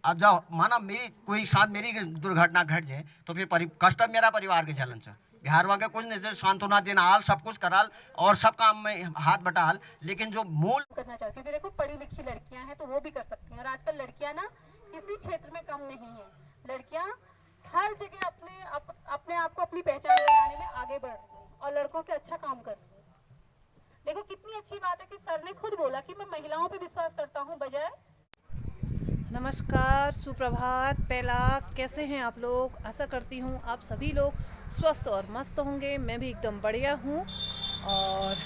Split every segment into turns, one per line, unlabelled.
अब जाओ माना मेरी कोई साथ मेरी दुर्घटना घट जाए तो फिर कष्ट मेरा परिवार के चलन से बिहार वाले कुछ नहीं सांत्वना देना हाल सब कुछ कराल और सब काम में हाथ बटाल, लेकिन जो मूल
करना चाहती हूँ। देखो पढ़ी लिखी लड़कियां हैं तो वो भी कर सकती हैं, और आजकल लड़कियां ना किसी क्षेत्र में कम नहीं है। लड़कियां हर जगह अपने आप को अपनी पहचान बनाने में आगे बढ़ रही हैं और लड़कों से अच्छा काम कर रही हैं। देखो कितनी अच्छी बात है कि सर ने खुद बोला कि मैं महिलाओं पे विश्वास करता हूँ बजाय।
नमस्कार, सुप्रभात, पहला कैसे हैं आप लोग। आशा करती हूँ आप सभी लोग स्वस्थ और मस्त होंगे। मैं भी एकदम बढ़िया हूँ और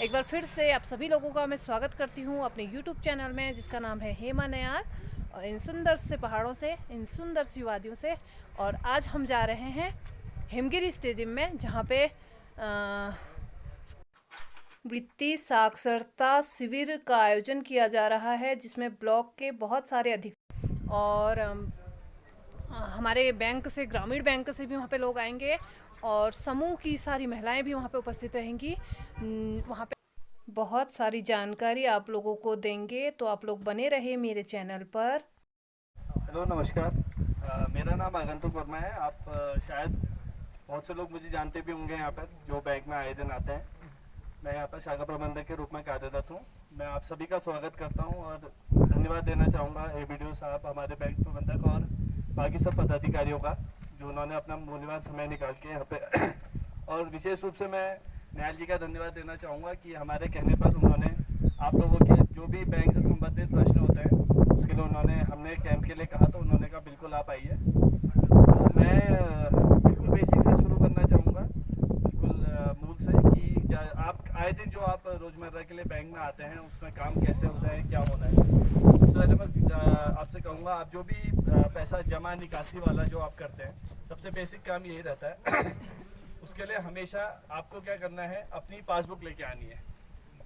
एक बार फिर से आप सभी लोगों का मैं स्वागत करती हूँ अपने YouTube चैनल में, जिसका नाम है हेमा नयार, और इन सुंदर से पहाड़ों से, इन सुंदर सी वादियों से। और आज हम जा रहे हैं हिमगिरी स्टेडियम में, जहाँ पे वित्तीय साक्षरता शिविर का आयोजन किया जा रहा है, जिसमें ब्लॉक के बहुत सारे अधिकारी और हमारे बैंक से, ग्रामीण बैंक से भी वहाँ पे लोग आएंगे और समूह की सारी महिलाएं भी वहाँ पे उपस्थित रहेंगी। वहाँ पे बहुत सारी जानकारी आप लोगों को देंगे, तो आप लोग बने रहे मेरे चैनल पर।
हेलो नमस्कार, मेरा नाम आगंतुक वर्मा है। आप शायद बहुत से लोग मुझे जानते भी होंगे यहाँ पर, जो बैंक में आए दिन आते हैं। मैं यहाँ पर शाखा प्रबंधक के रूप में कार्यरत हूँ। मैं आप सभी का स्वागत करता हूँ और धन्यवाद देना चाहूँगा ABDO साहब, हमारे बैंक प्रबंधक और बाकी सब पदाधिकारियों का, जो उन्होंने अपना मूल्यवान समय निकाल के यहाँ पे और विशेष रूप से मैं न्यायल जी का धन्यवाद देना चाहूँगा कि हमारे कहने पर उन्होंने आप लोगों के जो भी बैंक से संबंधित प्रश्न होते हैं उसके लिए हमने कैंप के लिए कहा, तो उन्होंने कहा बिल्कुल आप आइए। तो मैं बिल्कुल बेसिक से शुरू करना चाहूँगा, बिल्कुल मूल से, कि आप आए दिन जो आप रोज़मर्रा के लिए बैंक में आते हैं उसमें काम कैसे होता है, क्या होना है। सबसे पहले मैं आपसे कहूँगा, आप जो भी पैसा जमा निकासी वाला जो आप करते हैं, सबसे बेसिक काम यही रहता है। उसके लिए हमेशा आपको क्या करना है, अपनी पासबुक लेके आनी है,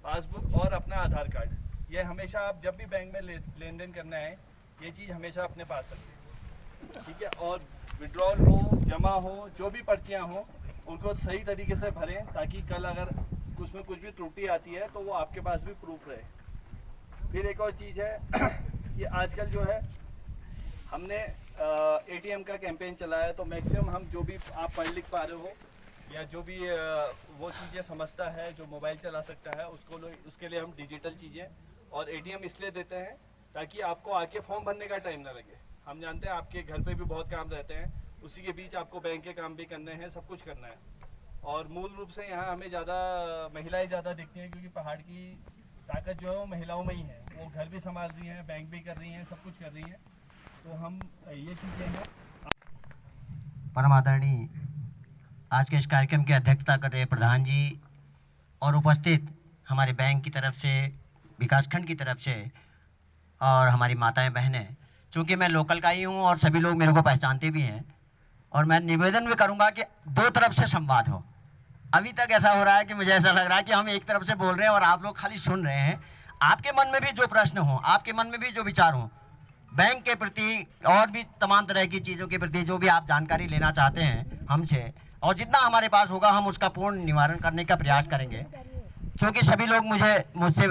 पासबुक और अपना आधार कार्ड। ये हमेशा आप जब भी बैंक में लेन देन करना है, ये चीज़ हमेशा अपने पास रखिए, ठीक है। और विड्रॉल हो, जमा हो, जो भी पर्चियाँ हों, उनको सही तरीके से भरें, ताकि कल अगर उसमें कुछ भी त्रुटि आती है तो वो आपके पास भी प्रूफ रहे। फिर एक और चीज़ है कि आजकल जो है हमने ATM का कैंपेन चलाया है, तो मैक्सिमम हम जो भी आप पढ़ लिख पा रहे हो या जो भी वो चीज़ें समझता है, जो मोबाइल चला सकता है, उसके लिए हम डिजिटल चीज़ें और ATM इसलिए देते हैं ताकि आपको आके फॉर्म भरने का टाइम ना लगे। हम जानते हैं आपके घर पे भी बहुत काम रहते हैं, उसी के बीच आपको बैंक के काम भी करने हैं, सब कुछ करना है। और मूल रूप से यहाँ हमें ज़्यादा महिलाएं ज़्यादा दिखती हैं, क्योंकि पहाड़ की ताकत जो है वो महिलाओं में ही है। वो घर भी संभाल रही हैं, बैंक भी कर रही हैं, सब कुछ कर रही हैं। तो हम ये चीज़ें हैं।
परम आदरणीय आज के इस कार्यक्रम की अध्यक्षता कर रहे प्रधान जी और उपस्थित हमारे बैंक की तरफ से, विकासखंड की तरफ से और हमारी माताएं बहनें, चूँकि मैं लोकल का ही हूँ और सभी लोग मेरे को पहचानते भी हैं, और मैं निवेदन भी करूँगा कि दो तरफ से संवाद हो। अभी तक ऐसा हो रहा है कि मुझे ऐसा लग रहा है कि हम एक तरफ से बोल रहे हैं और आप लोग खाली सुन रहे हैं। आपके मन में भी जो प्रश्न हो, आपके मन में भी जो विचार हो बैंक के प्रति और भी तमाम तरह की चीज़ों के प्रति, जो भी आप जानकारी लेना चाहते हैं हमसे, और जितना हमारे पास होगा हम उसका पूर्ण निवारण करने का प्रयास करेंगे। क्योंकि सभी लोग मुझसे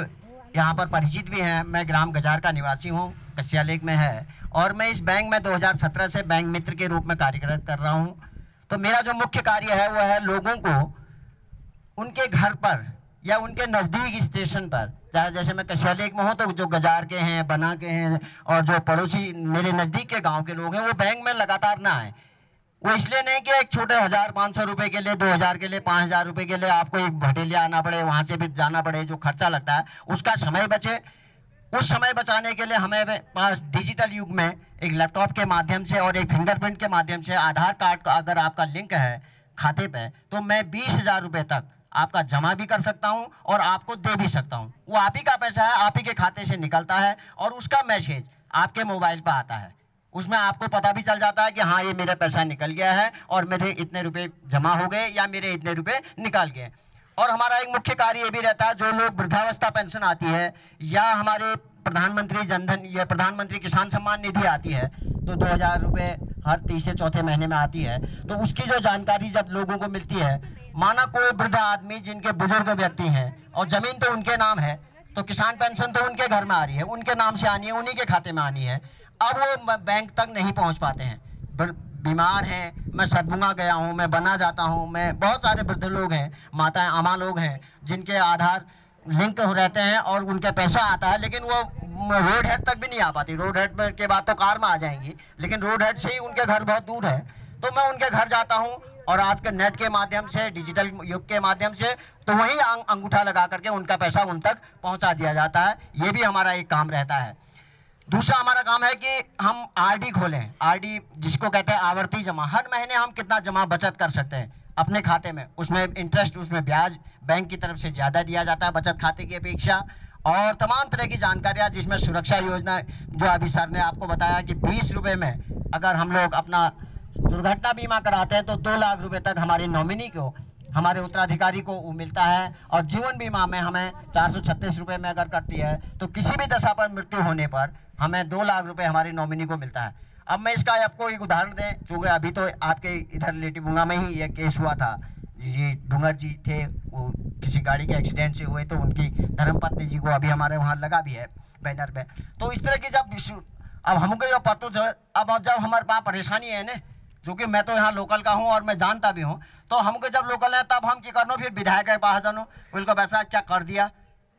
यहाँ पर परिचित भी हैं। मैं ग्राम गजार का निवासी हूँ, कसिया लेक में है, और मैं इस बैंक में 2017 से बैंक मित्र के रूप में कार्यरत कर रहा हूँ। तो मेरा जो मुख्य कार्य है वो है लोगों को उनके घर पर या उनके नज़दीक स्टेशन पर, चाहे जैसे मैं कसिया लेक में हूँ तो जो गजार के हैं, बना के हैं, और जो पड़ोसी मेरे नज़दीक के गांव के लोग हैं, वो बैंक में लगातार ना आए। वो इसलिए नहीं कि एक छोटे 1500 रुपये के लिए, 2000 के लिए, 5000 रुपये के लिए आपको एक भटेलिया आना पड़े, वहाँ से भी जाना पड़े, जो खर्चा लगता है उसका समय बचे। उस समय बचाने के लिए हमें पास डिजिटल युग में एक लैपटॉप के माध्यम से और एक फिंगरप्रिंट के माध्यम से, आधार कार्ड का अगर आपका लिंक है खाते पे, तो मैं 20,000 रुपये तक आपका जमा भी कर सकता हूं और आपको दे भी सकता हूं। वो आप ही का पैसा है, आप ही के खाते से निकलता है और उसका मैसेज आपके मोबाइल पर आता है। उसमें आपको पता भी चल जाता है कि हाँ, ये मेरा पैसा निकल गया है और मेरे इतने रुपए जमा हो गए या मेरे इतने रुपए निकाल गए। और हमारा एक मुख्य कार्य ये भी रहता है, जो लोग वृद्धावस्था पेंशन आती है या हमारे प्रधानमंत्री जनधन या प्रधानमंत्री किसान सम्मान निधि आती है, तो 2000 रुपये हर तीसरे चौथे महीने में आती है, तो उसकी जो जानकारी जब लोगों को मिलती है, माना कोई वृद्ध आदमी जिनके बुजुर्ग व्यक्ति हैं और जमीन तो उनके नाम है, तो किसान पेंशन तो उनके घर में आ रही है, उनके नाम से आनी है, उन्हीं के खाते में आनी है। अब वो बैंक तक नहीं पहुंच पाते हैं। बीमार हैं, मैं सदमुगा गया हूं, मैं बना जाता हूं, मैं बहुत सारे वृद्ध लोग हैं, माताएं अम्मा लोग हैं जिनके आधार लिंक हो रहते हैं और उनके पैसा आता है, लेकिन वो रोड हेड तक भी नहीं आ पाती। रोड हेड में के बाद तो कार में आ जाएंगी, लेकिन रोड हेड से ही उनके घर बहुत दूर है। तो मैं उनके घर जाता हूँ और आज के नेट के माध्यम से, डिजिटल युग के माध्यम से, तो वहीं अंगूठा लगा करके उनका पैसा उन तक पहुँचा दिया जाता है। ये भी हमारा एक काम रहता है। दूसरा हमारा काम है कि हम आरडी खोलें। आरडी जिसको कहते हैं आवर्ती जमा। हर महीने हम कितना जमा बचत कर सकते हैं अपने खाते में, उसमें इंटरेस्ट, उसमें ब्याज बैंक की तरफ से ज़्यादा दिया जाता है बचत खाते की अपेक्षा, और तमाम तरह की जानकारियाँ जिसमें सुरक्षा योजना, जो अभी सर ने आपको बताया कि 20 रुपये में अगर हम लोग अपना दुर्घटना बीमा कराते हैं तो 2 लाख रुपए तक हमारी नॉमिनी को, हमारे उत्तराधिकारी को वो मिलता है। और जीवन बीमा में हमें 436 रुपये में अगर कटती है तो किसी भी दशा पर मृत्यु होने पर हमें 2 लाख रुपए हमारी नॉमिनी को मिलता है। अब मैं इसका आपको एक उदाहरण दें, चूँकि अभी तो आपके इधर लेटीबुंगा में ही ये केस हुआ था। जी डूंगर जी थे, वो किसी गाड़ी के एक्सीडेंट से हुए, तो उनकी धर्मपत्नी जी को अभी हमारे वहाँ लगा भी है बैनर पे। तो इस तरह की जब अब हमको जो पतो जो अब जब हमारे पास परेशानी है ना, क्योंकि मैं तो यहाँ लोकल का हूँ और मैं जानता भी हूँ, तो हमको जब लोकल है तब हम क्या करनो, फिर विधायक के पास जानो, उनको व्यवसाय क्या कर दिया,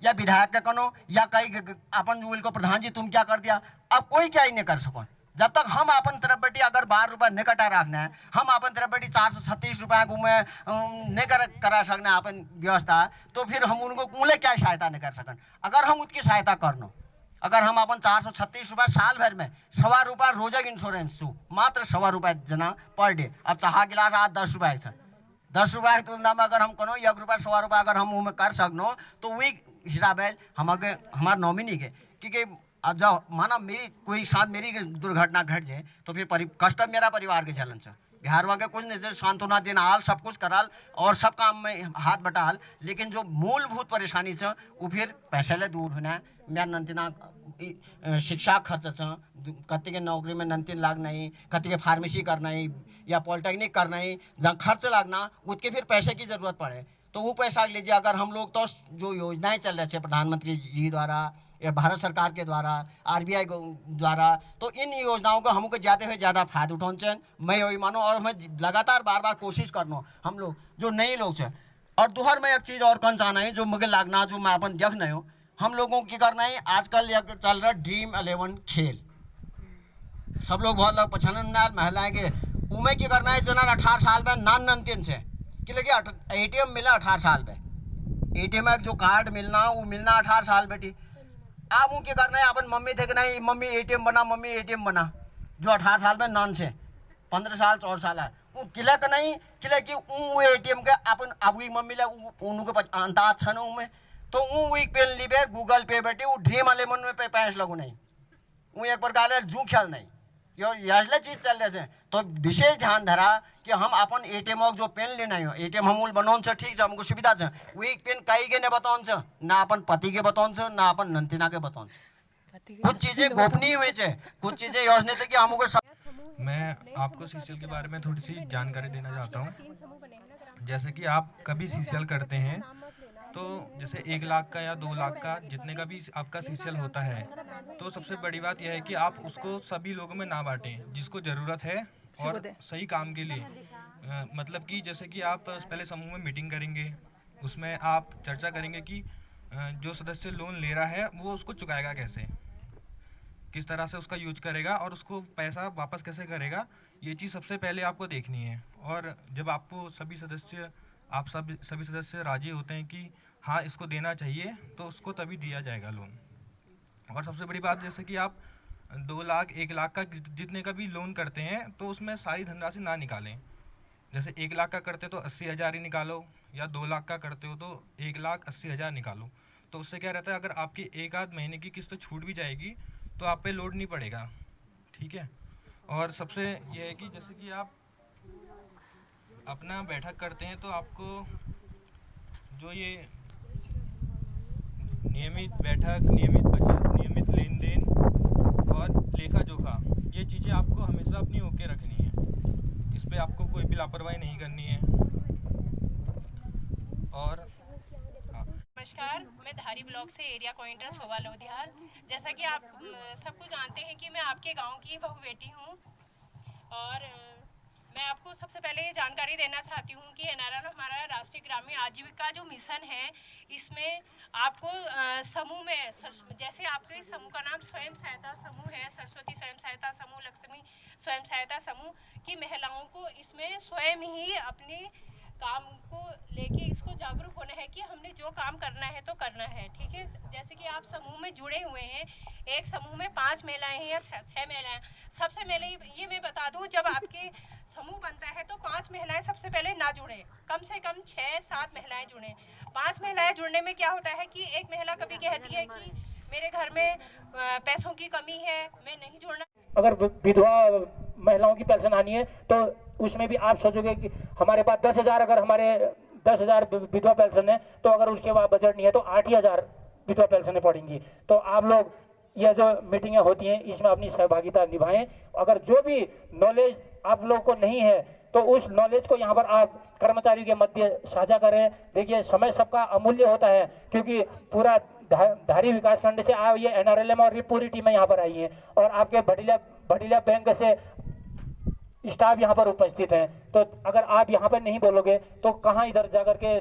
या विधायक के कनो, या कई अपन उनको प्रधान जी तुम क्या कर दिया। अब कोई क्या ही नहीं कर सको। जब तक हम अपन तरफ बैठी अगर 12 रुपये नहीं कटा रखना है, हम अपन तरफ बैठी 436 रुपये घूमे नहीं करा सकना अपन व्यवस्था, तो फिर हम उनको कूले क्या सहायता नहीं कर सकन। अगर हम उसकी सहायता करनो, अगर हम अपन 436 रुपये साल भर में 1.25 रुपये रोजक इंश्योरेंस छू, मात्र 1.25 रुपये जना पर डे। अब चाह गिलास आज 10 रुपये से, 10 रुपये की तुलना में अगर हम करो 1 रुपये 1.25 रुपये अगर हम मुँह में कर सकनो, तो वही हिसाब है हमारे नॉमिनी के। क्योंकि अब जब माना मेरी कोई साथ मेरी दुर्घटना घट जाए तो फिर कष्ट मेरा परिवार के चलन से बिहार वहाँ के कुछ नहीं, सांत्वना देना हाल, सब कुछ कराल और सब काम में हाथ बटाल, लेकिन जो मूलभूत परेशानी से वो फिर पैसे ले दूर होना है। मैं नंतना शिक्षा खर्च से कति के नौकरी में 3 लाख नहीं, कति के फार्मेसी करना ही या पॉलिटेक्निक करना ही, जहाँ खर्च लगना उसके फिर पैसे की ज़रूरत पड़े, तो वो पैसा लीजिए। अगर हम लोग तो जो योजनाएं चल रही है प्रधानमंत्री जी द्वारा या भारत सरकार के द्वारा, आरबीआई द्वारा, तो इन योजनाओं को हमको ज़्यादा से ज़्यादा फायदा उठाना चाहिए। मैं यही मानो और मैं लगातार बार कोशिश करना हम लोग जो नए लोग हैं। और दोहर में एक चीज़ और कौन चाहना है जो मुझे लगना, जो मैं अपन देख नहीं हूँ, हम लोगों की करना है आजकल चल रहा ड्रीम 11 खेल, सब लोग बहुत लोग पछान महिलाएं के उमें की करना है जना 18 साल में नान से कि लगे ATM मिला 18 साल में, ATM में जो कार्ड मिलना वो मिलना 18 साल बेटी। आप वो क्या करना है अपन मम्मी थे कि नहीं मम्मी ATM बना, मम्मी ATM बना, जो 18 साल में नान से 15 साल 14 साल है वो किला का नहीं किला कि वो ATM के अपन अब मम्मी ला उनको अंदाज छन में, तो वो वीक पेन लीबे गूगल पे बैठे वो ड्रीम 11 में पे पैस लगू नहीं, वो एक प्रकार जू ख्याल नहीं, यह चीज चल रहे हैं। तो विशेष ध्यान धरा कि हम अपन ATM जो पेन लेना है, ATM हम बनाओ से ठीक है, हमको सुविधा से वीक पेन कई के नहीं बताओ से, ना अपन पति के बताओ से, ना अपन नंतिना के बताओ से, कुछ चीजें गोपनीय हुई है, कुछ चीजें योजना थे कि हमको।
मैं आपको CCL के बारे में थोड़ी सी जानकारी देना चाहता हूँ। जैसे कि आप कभी CCL करते हैं तो जैसे 1 लाख का या 2 लाख का जितने का भी आपका CCL होता है, तो सबसे बड़ी बात यह है कि आप उसको सभी लोगों में ना बांटें जिसको ज़रूरत है और सही काम के लिए। मतलब कि जैसे कि आप पहले समूह में मीटिंग करेंगे, उसमें आप चर्चा करेंगे कि जो सदस्य लोन ले रहा है वो उसको चुकाएगा कैसे, किस तरह से उसका यूज करेगा और उसको पैसा वापस कैसे करेगा, ये चीज़ सबसे पहले आपको देखनी है। और जब आपको सभी सदस्य राजी होते हैं कि हाँ इसको देना चाहिए, तो उसको तभी दिया जाएगा लोन। और सबसे बड़ी बात, जैसे कि आप 2 लाख 1 लाख का जितने का भी लोन करते हैं तो उसमें सारी धनराशि ना निकालें। जैसे 1 लाख का करते तो 80,000 ही निकालो, या 2 लाख का करते हो तो 1,80,000 निकालो। तो उससे क्या रहता है, अगर आपकी 1 आध महीने की किस्त छूट भी जाएगी तो आप पे लोड नहीं पड़ेगा, ठीक है। और सबसे ये है कि जैसे कि आप अपना बैठक करते हैं तो आपको जो ये नियमित बैठक, नियमित बचत, नियमित लेन देन और लेखा जोखा, ये चीज़ें आपको हमेशा अपनी होके रखनी है। इस पे आपको कोई भी लापरवाही नहीं करनी है। और
नमस्कार, मैं धारी ब्लॉक से एरिया कोऑर्डिनेटर शोभा लोधियाल। जैसा कि आप सबको जानते हैं कि मैं आपके गांव की बहू बेटी हूं और मैं आपको सबसे पहले ये जानकारी देना चाहती हूं कि एनआरएल हमारा राष्ट्रीय ग्रामीण आजीविका जो मिशन है, इसमें आपको समूह में, जैसे आपके समूह का नाम स्वयं सहायता समूह है, सरस्वती स्वयं सहायता समूह, लक्ष्मी स्वयं सहायता समूह की महिलाओं को इसमें स्वयं ही अपने काम को लेके इसको जागरूक होना है कि हमने जो काम करना है तो करना है, ठीक है। जैसे कि आप समूह में जुड़े हुए हैं, एक समूह में 5 महिलाएं हैं या 6 महिलाएं। सबसे पहले ये मैं बता दूं, जब आपके समूह बनता है तो 5 महिलाएं सबसे पहले ना जुड़े, कम से कम 6-7 महिलाएं जुड़े। 5 महिलाएं जुड़ने में क्या होता है कि एक महिला कभी कहती है कि मेरे घर में पैसों की कमी है, मैं नहीं जुड़ना।
अगर विधवा महिलाओं की पेंशन आनी है तो उसमें भी आप सोचोगे कि हमारे पास 10,000, अगर हमारे 10,000 विधवा पेंशन है तो अगर उसके बाद बजट नहीं है तो 8,000 विधवा पेंशनें पड़ेंगी। तो आप लोग यह जो मीटिंगें होती हैं इसमें अपनी सहभागिता निभाएं। अगर जो भी नॉलेज आप लोगों को नहीं है तो उस नॉलेज को यहाँ पर आप कर्मचारियों के मध्य साझा करें। देखिए, समय सबका अमूल्य होता है, क्योंकि पूरा धारी विकास खंड से ये एनआरएलएम और ये पूरी टीमें यहाँ पर आई हैं और आपके भटिला बैंक से स्टाफ यहाँ पर उपस्थित हैं। तो अगर आप यहाँ पर नहीं बोलोगे तो कहाँ इधर जाकर के,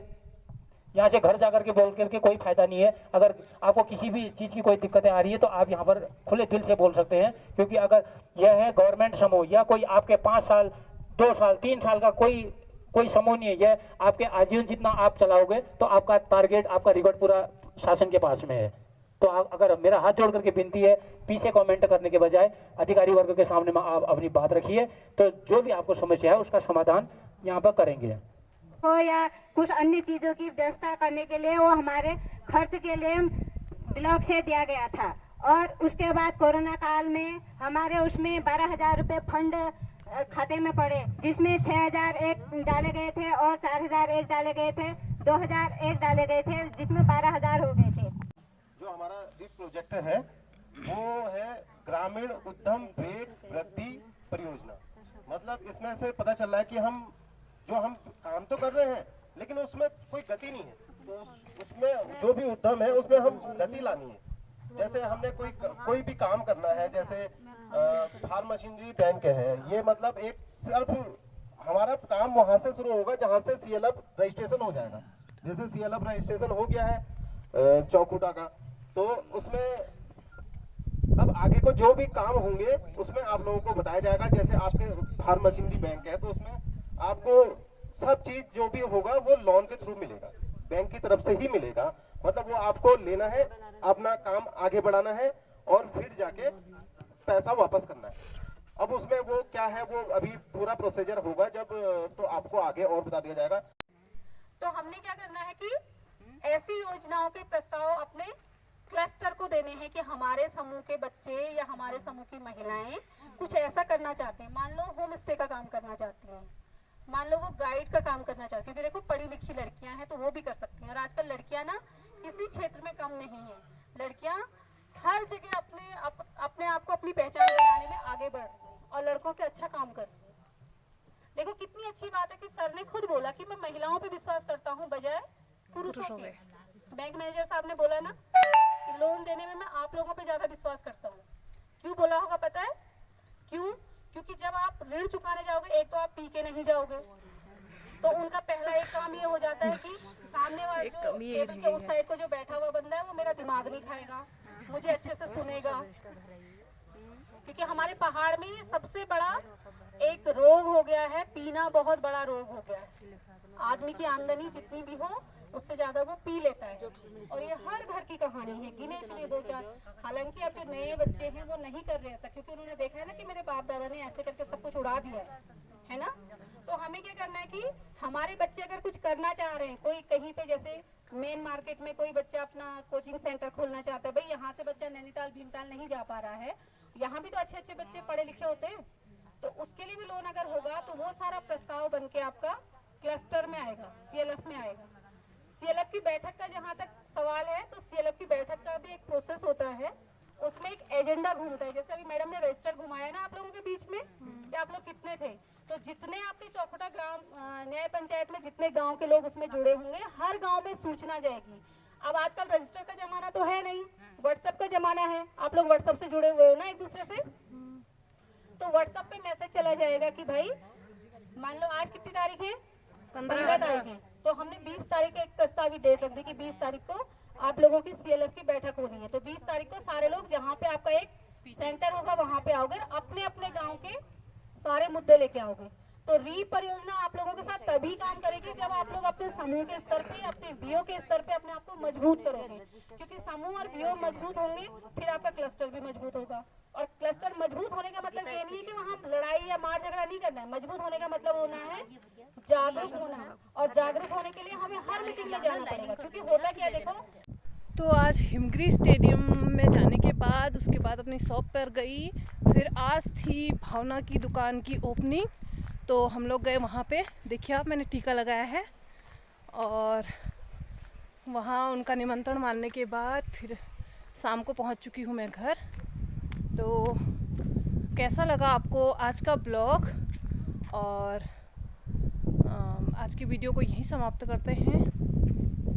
यहाँ से घर जाकर के बोल करके कोई फायदा नहीं है। अगर आपको किसी भी चीज़ की कोई दिक्कतें आ रही है तो आप यहाँ पर खुले दिल से बोल सकते हैं, क्योंकि अगर यह है गवर्नमेंट समूह या कोई आपके 5 साल 2 साल 3 साल का कोई समूह नहीं है, यह आपके आजीवन जितना आप चलाओगे तो आपका टारगेट, आपका रिकॉर्ड पूरा शासन के पास में है। तो अगर मेरा हाथ जोड़ करके विनती है, पीछे कमेंट करने के बजाय अधिकारी वर्ग के सामने में आप अपनी बात रखिए, तो जो भी आपको समस्या है उसका समाधान यहाँ पर करेंगे।
हो या कुछ अन्य चीजों की व्यवस्था करने के लिए वो हमारे खर्च के लिए ब्लॉक से दिया गया था। और उसके बाद कोरोना काल में हमारे उसमें 12,000 रुपये फंड खाते में पड़े, जिसमें 6,000 एक डाले गए थे और 4,000 एक डाले गए थे, 2,000 एक डाले गए थे, जिसमें 12,000 हो गए थे।
जो हमारा रिच प्रोजेक्ट है वो है ग्रामीण उद्यम वेग वृद्धि परियोजना। मतलब इसमें से पता चल रहा है कि हम काम तो कर रहे हैं लेकिन उसमें कोई गति नहीं है, तो उसमें जो भी उद्यम है उसमें हम गति लानी है। जैसे हमने कोई भी काम करना है, जैसे फार्म मशीनरी बैंक है, ये मतलब एक सिर्फ हमारा काम वहां से शुरू होगा जहां से सीएलएफ रजिस्ट्रेशन हो जाएगा। जैसे सीएलएफ रजिस्ट्रेशन हो गया है चौकुटा का, तो उसमें अब आगे को जो भी काम होंगे उसमें आप लोगों को बताया जाएगा। जैसे आपके फार्म मशीनरी बैंक है तो उसमें आपको सब चीज जो भी होगा वो लोन के थ्रू मिलेगा, बैंक की तरफ से ही मिलेगा। मतलब वो आपको लेना है, अपना काम आगे बढ़ाना है और फिर जाके पैसा वापस करना है। अब उसमें वो क्या है, वो अभी पूरा प्रोसीजर होगा जब, तो आपको आगे और बता दिया जाएगा।
तो हमने क्या करना है कि ऐसी योजनाओं के प्रस्ताव अपने क्लस्टर को देने हैं कि हमारे समूह के बच्चे या हमारे समूह की महिलाएं कुछ ऐसा करना चाहते हैं। मान लो होम स्टे का काम करना चाहती हैं, मान लो वो गाइड का काम करना चाहती हैं, क्योंकि देखो पढ़ी लिखी लड़कियां हैं तो वो भी कर सकती हैं। और आजकल लड़कियां ना किसी क्षेत्र में कम नहीं है, लड़कियां हर जगह अपने आप को अपनी पहचान बनाने में आगे बढ़ रही हैं और लड़कों से अच्छा काम कर रही है। देखो कितनी अच्छी बात है कि सर ने खुद बोला कि मैं महिलाओं पे विश्वास करता हूँ बजाय पुरुषों के। बैंक मैनेजर साहब ने बोला ना कि लोन देने में मैं आप लोगों पे ज्यादा विश्वास करता हूँ। क्यों बोला होगा पता है? क्यों? क्योंकि जब आप ऋण चुकाने जाओगे, एक तो आप पी के नहीं जाओगे, तो उनका पहला एक काम ये हो जाता है कि सामने वाला जो टेबल के उस साइड को जो बैठा हुआ बंदा है वो मेरा दिमाग नहीं खाएगा, मुझे अच्छे से सुनेगा। क्योंकि हमारे पहाड़ में सबसे बड़ा एक रोग हो गया है, पीना बहुत बड़ा रोग हो गया है। आदमी की आमदनी जितनी भी हो उससे ज्यादा वो पी लेता है, और ये हर घर की कहानी है, गिने चुने 2-4। हालांकि अब जो नए बच्चे हैं वो नहीं कर रहे ऐसा, क्योंकि उन्होंने देखा है ना कि मेरे बाप दादा ने ऐसे करके सब कुछ उड़ा दिया है ना। तो हमें क्या करना है कि हमारे बच्चे अगर कुछ करना चाह रहे हैं, कोई कहीं पे जैसे मेन मार्केट में कोई बच्चा अपना कोचिंग सेंटर खोलना चाहता है, भाई यहाँ से बच्चा नैनीताल भीमताल नहीं जा पा रहा है, यहाँ भी तो अच्छे अच्छे बच्चे पढ़े लिखे होते हैं, तो उसके लिए भी लोन अगर होगा तो वो सारा प्रस्ताव बन के आपका क्लस्टर में आएगा, सीएलएफ में आएगा। सीएलएफ की बैठक का जहाँ तक सवाल है, तो सीएलएफ की बैठक का भी एक प्रोसेस होता है, उसमें एक एजेंडा घूमता है। जैसे अभी मैडम ने रजिस्टर घुमाया ना आप लोगों के बीच में कि आप लोग कितने थे, तो जितने आपके चौखुटा ग्राम न्याय पंचायत में जितने गांव के लोग उसमें जुड़े होंगे, हर गांव में सूचना जाएगी। अब आजकल रजिस्टर का जमाना तो है नहीं, व्हाट्सएप का जमाना है। आप लोग व्हाट्सएप से जुड़े हुए हो ना एक दूसरे से, तो व्हाट्सएप पे मैसेज चला जाएगा कि भाई मान लो आज कितनी तारीख है, 15 तारीख है, तो हमने 20 तारीख को एक प्रस्तावित डेट रख दी कि 20 तारीख को आप लोगों की CLF की बैठक होनी है। तो 20 तारीख को सारे लोग जहाँ पे आपका एक सेंटर होगा वहाँ पे आओगे, अपने अपने गाँव के सारे मुद्दे लेके आओगे। तो रीप परियोजना आप लोगों के साथ तभी काम करेगी जब आप लोग अपने समूह के स्तर पे, अपने VO के स्तर पे अपने आप को मजबूत करोगे, क्योंकि समूह और VO मजबूत होंगे फिर आपका क्लस्टर भी मजबूत होगा। और क्लस्टर मजबूत होने का मतलब ये नहीं है कि वहाँ लड़ाई या मार झगड़ा नहीं करना है। मजबूत होने का मतलब होना है जागरूक होना है, और जागरूक होने के लिए हमें हर मीटिंग में जाना पड़ेगा। क्योंकि होता क्या है, देखो
तो आज हिमगिरी स्टेडियम में जाने के बाद उसके बाद अपनी शॉप पर गई, फिर आज थी भावना की दुकान की ओपनिंग, तो हम लोग गए वहाँ पे। देखिए आप, मैंने टीका लगाया है, और वहाँ उनका निमंत्रण मानने के बाद फिर शाम को पहुँच चुकी हूँ मैं घर। तो कैसा लगा आपको आज का ब्लॉग, और आज की वीडियो को यहीं समाप्त करते हैं।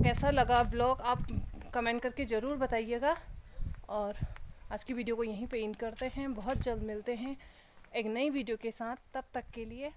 कैसा लगा ब्लॉग आप कमेंट करके ज़रूर बताइएगा, और आज की वीडियो को यहीं पे एंड करते हैं। बहुत जल्द मिलते हैं एक नई वीडियो के साथ, तब तक के लिए